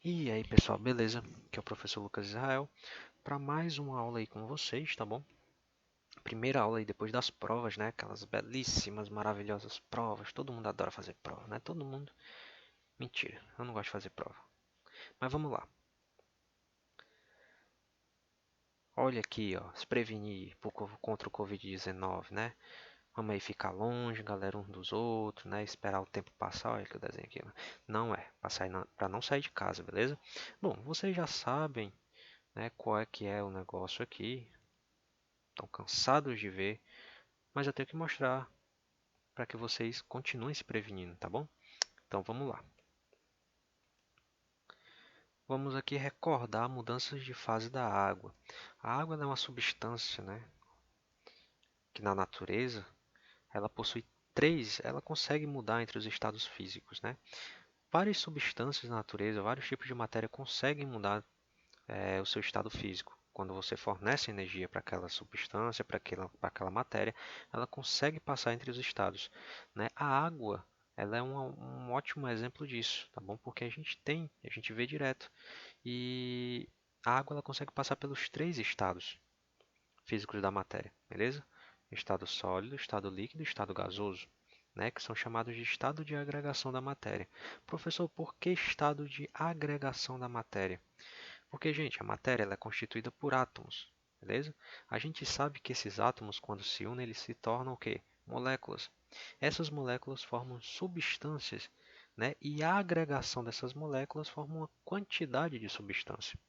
E aí pessoal, beleza? Aqui é o professor Lucas Israel para mais uma aula aí com vocês, tá bom? Primeira aula aí depois das provas, né? Aquelas belíssimas, maravilhosas provas. Todo mundo adora fazer prova, né? Todo mundo. Mentira, eu não gosto de fazer prova. Mas vamos lá. Olha aqui, ó, se prevenir contra o Covid-19, né? Vamos aí ficar longe, galera, uns dos outros, né? Esperar o tempo passar. Olha que eu desenho aqui, né? Não é, para não sair de casa, beleza? Bom, vocês já sabem, né, qual é que é o negócio aqui. Estão cansados de ver, mas eu tenho que mostrar para que vocês continuem se prevenindo, tá bom? Então vamos lá. Vamos aqui recordar mudanças de fase da água. A água é uma substância, né, que na natureza ela possui ela consegue mudar entre os estados físicos, né? Várias substâncias na natureza, vários tipos de matéria conseguem mudar o seu estado físico. Quando você fornece energia para aquela substância, para aquela matéria, ela consegue passar entre os estados, né? A água, ela é um ótimo exemplo disso, tá bom? Porque a gente vê direto. E a água ela consegue passar pelos três estados físicos da matéria, beleza? Estado sólido, estado líquido e estado gasoso, né? Que são chamados de estado de agregação da matéria. Professor, por que estado de agregação da matéria? Porque, gente, a matéria ela é constituída por átomos, beleza? A gente sabe que esses átomos, quando se unem, eles se tornam o quê? Moléculas. Essas moléculas formam substâncias, né? E a agregação dessas moléculas forma uma quantidade de substância.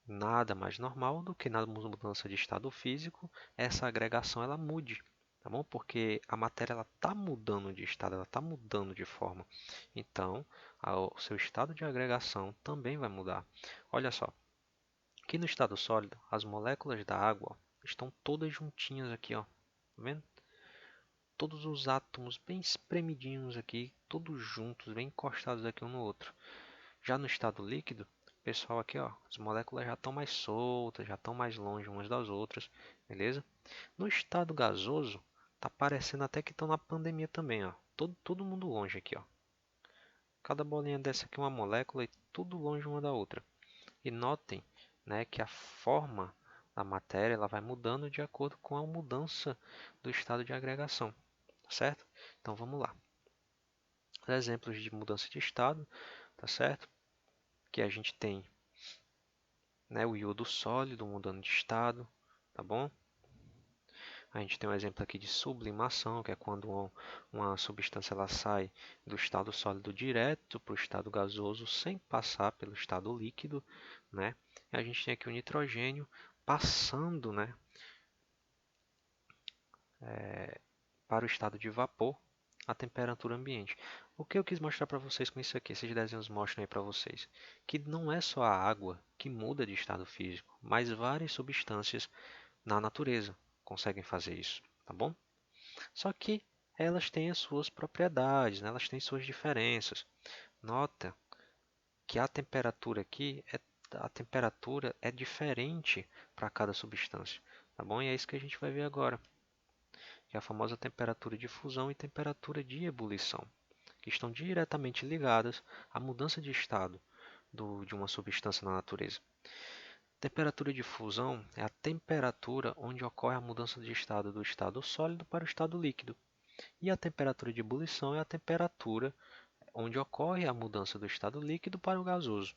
Nada mais normal do que na mudança de estado físico, essa agregação ela mude, tá bom? Porque a matéria ela está mudando de estado, ela está mudando de forma. Então, o seu estado de agregação também vai mudar. Olha só, aqui no estado sólido, as moléculas da água ó, estão todas juntinhas aqui, ó. Tá vendo? Todos os átomos bem espremidinhos aqui, todos juntos, bem encostados aqui um no outro. Já no estado líquido, pessoal aqui, ó, as moléculas já estão mais soltas, já estão mais longe umas das outras, beleza? No estado gasoso, tá parecendo até que estão na pandemia também, ó. Todo mundo longe aqui, ó. Cada bolinha dessa aqui é uma molécula e tudo longe uma da outra. E notem, né, que a forma da matéria ela vai mudando de acordo com a mudança do estado de agregação, certo? Então vamos lá. Exemplos de mudança de estado, tá certo? Que a gente tem, né, o iodo sólido mudando de estado, tá bom? A gente tem um exemplo aqui de sublimação, que é quando uma substância ela sai do estado sólido direto para o estado gasoso sem passar pelo estado líquido, né? E a gente tem aqui o nitrogênio passando, né, para o estado de vapor a temperatura ambiente. O que eu quis mostrar para vocês com isso aqui, esses desenhos mostram aí para vocês, que não é só a água que muda de estado físico, mas várias substâncias na natureza conseguem fazer isso, tá bom? Só que elas têm as suas propriedades, né? Elas têm suas diferenças. Nota que a temperatura é diferente para cada substância, tá bom? E é isso que a gente vai ver agora, que é a famosa temperatura de fusão e temperatura de ebulição, que estão diretamente ligadas à mudança de estado de uma substância na natureza. Temperatura de fusão é a temperatura onde ocorre a mudança de estado do estado sólido para o estado líquido. E a temperatura de ebulição é a temperatura onde ocorre a mudança do estado líquido para o gasoso.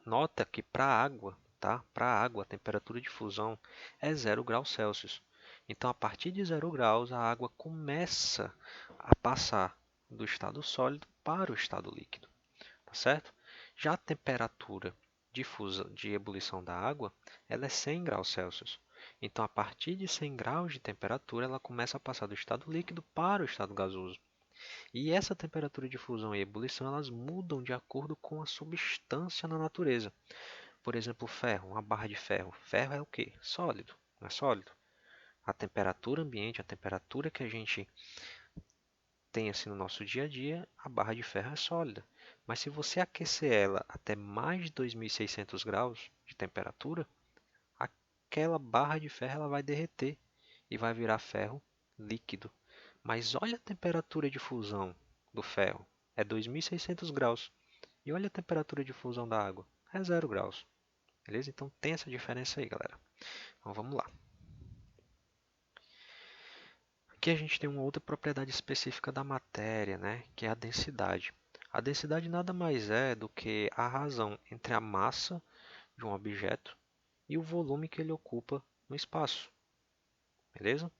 Nota que para a água, tá? Para a água, a temperatura de fusão é 0 °C. Então, a partir de 0 graus, a água começa a passar do estado sólido para o estado líquido, tá certo? Já a temperatura de ebulição da água, ela é 100 °C. Então, a partir de 100 graus de temperatura, ela começa a passar do estado líquido para o estado gasoso. E essa temperatura de fusão e ebulição, elas mudam de acordo com a substância na natureza. Por exemplo, o ferro, uma barra de ferro. Ferro é o quê? Sólido, não é sólido? A temperatura ambiente, a temperatura que a gente tem assim no nosso dia a dia, a barra de ferro é sólida. Mas se você aquecer ela até mais de 2600 graus de temperatura, aquela barra de ferro ela vai derreter e vai virar ferro líquido. Mas olha a temperatura de fusão do ferro, é 2600 graus. E olha a temperatura de fusão da água, é 0 graus. Beleza? Então tem essa diferença aí, galera. Então vamos lá. Aqui a gente tem uma outra propriedade específica da matéria, né? Que é a densidade. A densidade nada mais é do que a razão entre a massa de um objeto e o volume que ele ocupa no espaço. Beleza?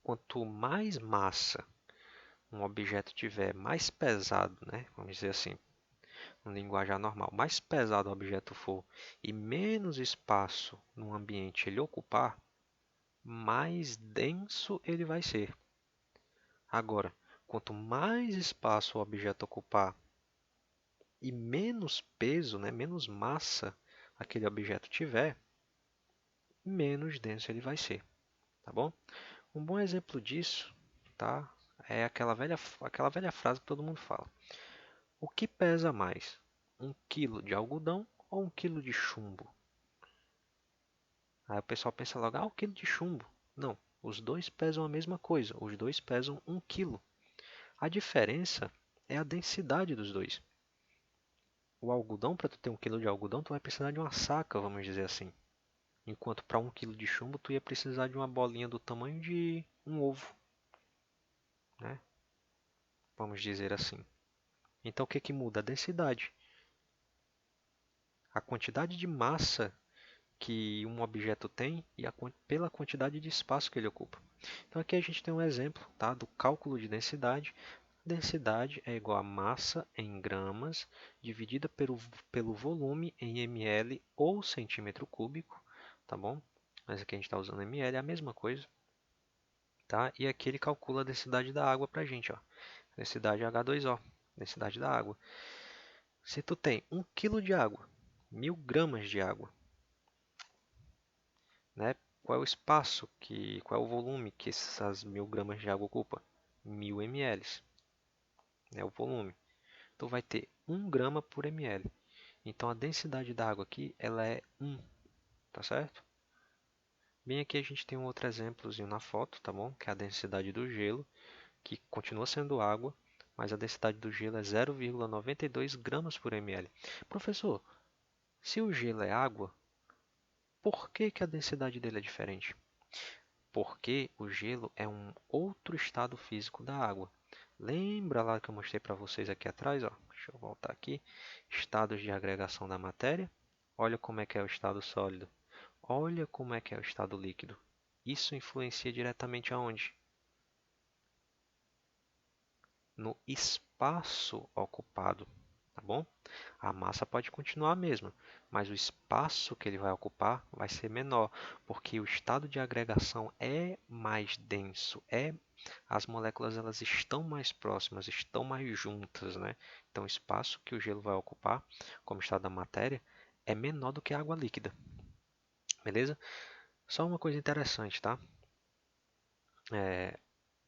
Quanto mais massa um objeto tiver, mais pesado, né? Vamos dizer assim, no linguajar normal, mais pesado o objeto for e menos espaço no ambiente ele ocupar, mais denso ele vai ser. Agora, quanto mais espaço o objeto ocupar e menos peso, né, menos massa aquele objeto tiver, menos denso ele vai ser, tá bom? Um bom exemplo disso, tá, é aquela velha frase que todo mundo fala. O que pesa mais? 1 quilo de algodão ou 1 quilo de chumbo? Aí o pessoal pensa logo, 1 quilo de chumbo. Não, os dois pesam a mesma coisa, os dois pesam 1 quilo. A diferença é a densidade dos dois. O algodão, para tu ter 1 quilo de algodão, tu vai precisar de uma saca, vamos dizer assim. Enquanto para 1 quilo de chumbo, tu ia precisar de uma bolinha do tamanho de um ovo, né? Vamos dizer assim. Então o que que muda? A densidade. A quantidade de massa que um objeto tem e pela quantidade de espaço que ele ocupa. Então aqui a gente tem um exemplo, tá, do cálculo de densidade. Densidade é igual a massa em gramas dividida pelo volume em ml ou centímetro cúbico, tá bom? Mas aqui a gente está usando ml, é a mesma coisa, tá? E aqui ele calcula a densidade da água para a gente, ó. Densidade H2O, densidade da água. Se tu tem 1 quilo de água, 1000 gramas de água, né? Qual é o espaço, qual é o volume que essas 1000 gramas de água ocupa? 1000 ml, é o volume. Então vai ter 1 grama por ml. Então a densidade da água aqui ela é 1, tá certo? Bem aqui a gente tem um outro exemplozinho na foto, tá bom? Que é a densidade do gelo, que continua sendo água, mas a densidade do gelo é 0,92 gramas por ml. Professor, se o gelo é água, por que que a densidade dele é diferente? Porque o gelo é um outro estado físico da água. Lembra lá que eu mostrei para vocês aqui atrás, ó? Deixa eu voltar aqui. Estados de agregação da matéria. Olha como é que é o estado sólido. Olha como é que é o estado líquido. Isso influencia diretamente aonde? No espaço ocupado, tá bom? A massa pode continuar a mesma, mas o espaço que ele vai ocupar vai ser menor, porque o estado de agregação é mais denso, as moléculas elas estão mais próximas, estão mais juntas, né? Então o espaço que o gelo vai ocupar, como estado da matéria, é menor do que a água líquida, beleza? Só uma coisa interessante, tá?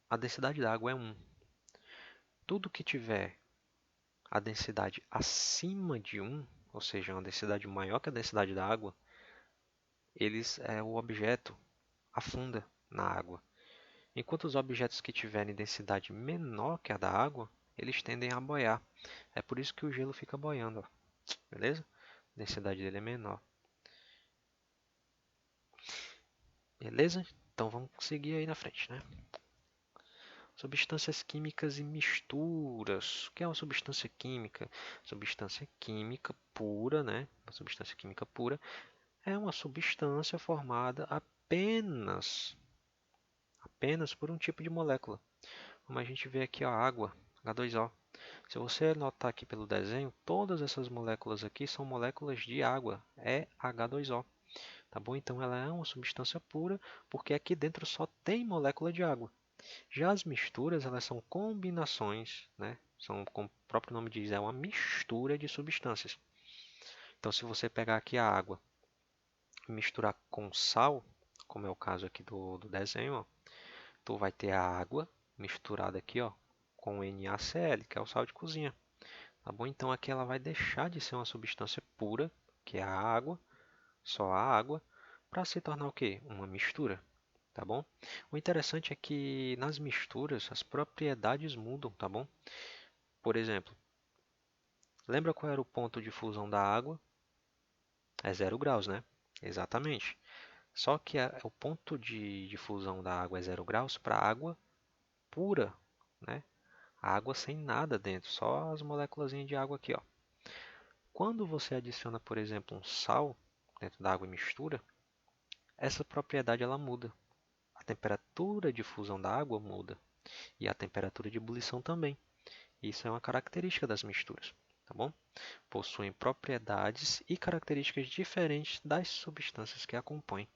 A densidade da água é 1. Tudo que tiver a densidade acima de 1, ou seja, uma densidade maior que a densidade da água, o objeto afunda na água. Enquanto os objetos que tiverem densidade menor que a da água, eles tendem a boiar. É por isso que o gelo fica boiando, ó. Beleza? A densidade dele é menor. Beleza? Então vamos seguir aí na frente, né? Substâncias químicas e misturas. O que é uma substância química? Substância química pura, né? Uma substância química pura é uma substância formada apenas por um tipo de molécula. Como a gente vê aqui a água, H2O. Se você notar aqui pelo desenho, todas essas moléculas aqui são moléculas de água, é H2O. Tá bom? Então ela é uma substância pura, porque aqui dentro só tem molécula de água. Já as misturas, elas são combinações, né? São, como o próprio nome diz, é uma mistura de substâncias. Então, se você pegar aqui a água e misturar com sal, como é o caso aqui do desenho, ó, tu vai ter a água misturada aqui, ó, com NaCl, que é o sal de cozinha. Tá bom? Então aqui ela vai deixar de ser uma substância pura, que é a água, só a água, para se tornar o quê? Uma mistura. Tá bom? O interessante é que nas misturas as propriedades mudam, tá bom? Por exemplo, Lembra qual era o ponto de fusão da água? É 0 graus, né? Exatamente. Só que o ponto de fusão da água é 0 graus para água pura, né? A água sem nada dentro, só as moléculas de água aqui, ó. Quando você adiciona, por exemplo, um sal dentro da água e mistura, essa propriedade ela muda. A temperatura de fusão da água muda e a temperatura de ebulição também. Isso é uma característica das misturas, tá bom? Possuem propriedades e características diferentes das substâncias que a compõem,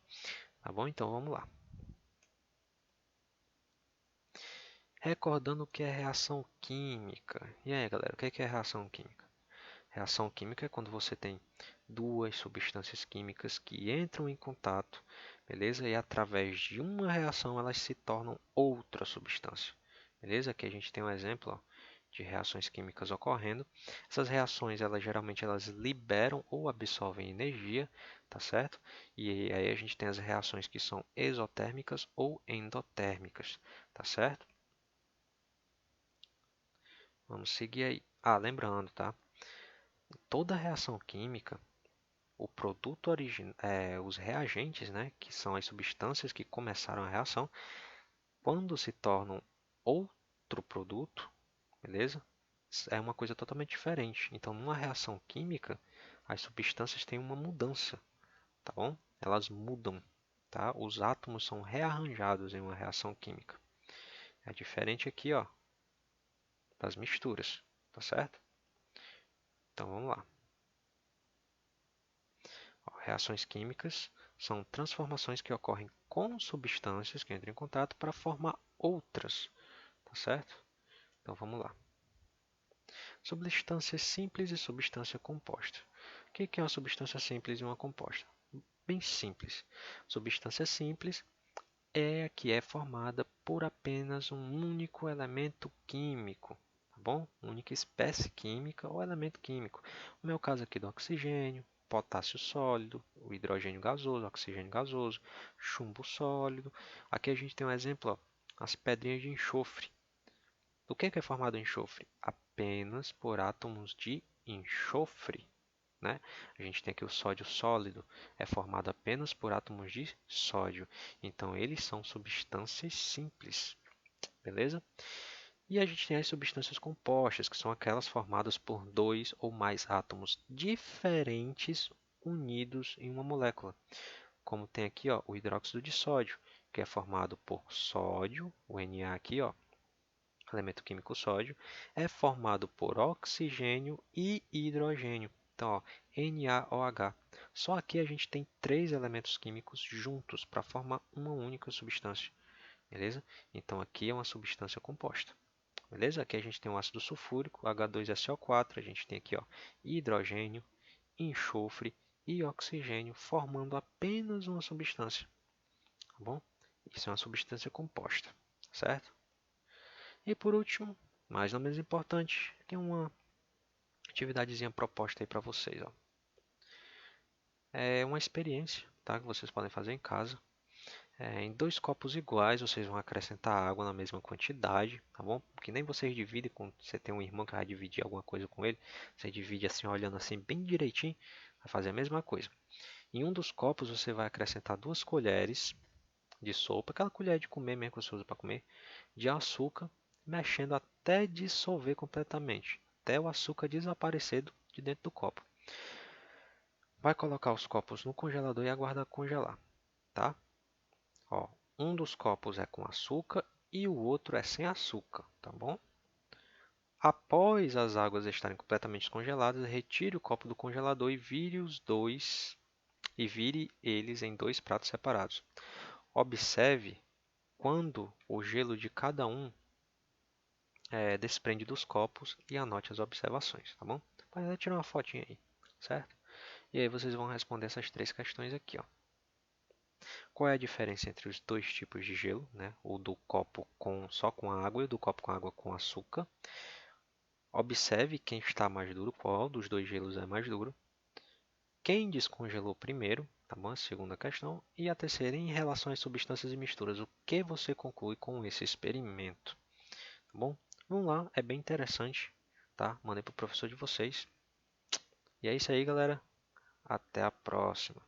tá bom? Então vamos lá. Recordando o que é reação química. E aí, galera, o que é reação química? Reação química é quando você tem duas substâncias químicas que entram em contato, beleza? E através de uma reação elas se tornam outra substância, beleza? Aqui a gente tem um exemplo, ó, de reações químicas ocorrendo. Essas reações, geralmente elas liberam ou absorvem energia, tá certo? E aí a gente tem as reações que são exotérmicas ou endotérmicas, tá certo? Vamos seguir aí. Ah, lembrando, tá? Toda reação química, o produto os reagentes, né, que são as substâncias que começaram a reação, quando se tornam outro produto, beleza? É uma coisa totalmente diferente. Então, numa reação química, as substâncias têm uma mudança, tá bom? Elas mudam, tá? Os átomos são rearranjados em uma reação química. É diferente aqui, ó, das misturas, tá certo? Então, vamos lá. Reações químicas são transformações que ocorrem com substâncias que entram em contato para formar outras, tá certo? Então vamos lá. Substância simples e substância composta. O que é uma substância simples e uma composta? Bem simples. Substância simples é a que é formada por apenas um único elemento químico, tá bom? Única espécie química ou elemento químico. No meu caso aqui do oxigênio, potássio sólido, o hidrogênio gasoso, oxigênio gasoso, chumbo sólido. Aqui a gente tem um exemplo, ó, as pedrinhas de enxofre. Do que é formado o enxofre? Apenas por átomos de enxofre, né? A gente tem aqui o sódio sólido, é formado apenas por átomos de sódio. Então, eles são substâncias simples, beleza? E a gente tem as substâncias compostas, que são aquelas formadas por dois ou mais átomos diferentes unidos em uma molécula. Como tem aqui, ó, o hidróxido de sódio, que é formado por sódio, o Na aqui, ó, elemento químico sódio, é formado por oxigênio e hidrogênio. Então, ó, NaOH. Só aqui a gente tem três elementos químicos juntos para formar uma única substância, beleza? Então, aqui é uma substância composta, beleza? Aqui a gente tem o ácido sulfúrico, H2SO4, a gente tem aqui, ó, hidrogênio, enxofre e oxigênio, formando apenas uma substância, tá bom? Isso é uma substância composta, certo? E por último, mas não menos importante, tem uma atividadezinha proposta aí para vocês, ó. É uma experiência, tá, que vocês podem fazer em casa. Em dois copos iguais, vocês vão acrescentar água na mesma quantidade, tá bom? Porque nem vocês dividem, quando você tem um irmão que vai dividir alguma coisa com ele, você divide assim, olhando assim bem direitinho, vai fazer a mesma coisa. Em um dos copos você vai acrescentar 2 colheres de sopa, aquela colher de comer mesmo que você usa para comer, de açúcar, mexendo até dissolver completamente, até o açúcar desaparecer de dentro do copo. Vai colocar os copos no congelador e aguardar congelar, tá? Ó, um dos copos é com açúcar e o outro é sem açúcar, tá bom? Após as águas estarem completamente congeladas, retire o copo do congelador e vire eles em dois pratos separados. Observe quando o gelo de cada um desprende dos copos e anote as observações, tá bom? Pode até tirar uma fotinha aí, certo? E aí vocês vão responder essas três questões aqui, ó. Qual é a diferença entre os dois tipos de gelo, né? O do copo só com água e o do copo com água com açúcar. Observe quem está mais duro, qual dos dois gelos é mais duro. Quem descongelou primeiro, tá bom? A segunda questão. E a terceira, em relação às substâncias e misturas, o que você conclui com esse experimento? Tá bom? Vamos lá, é bem interessante, tá? Mandei para o professor de vocês. E é isso aí, galera. Até a próxima.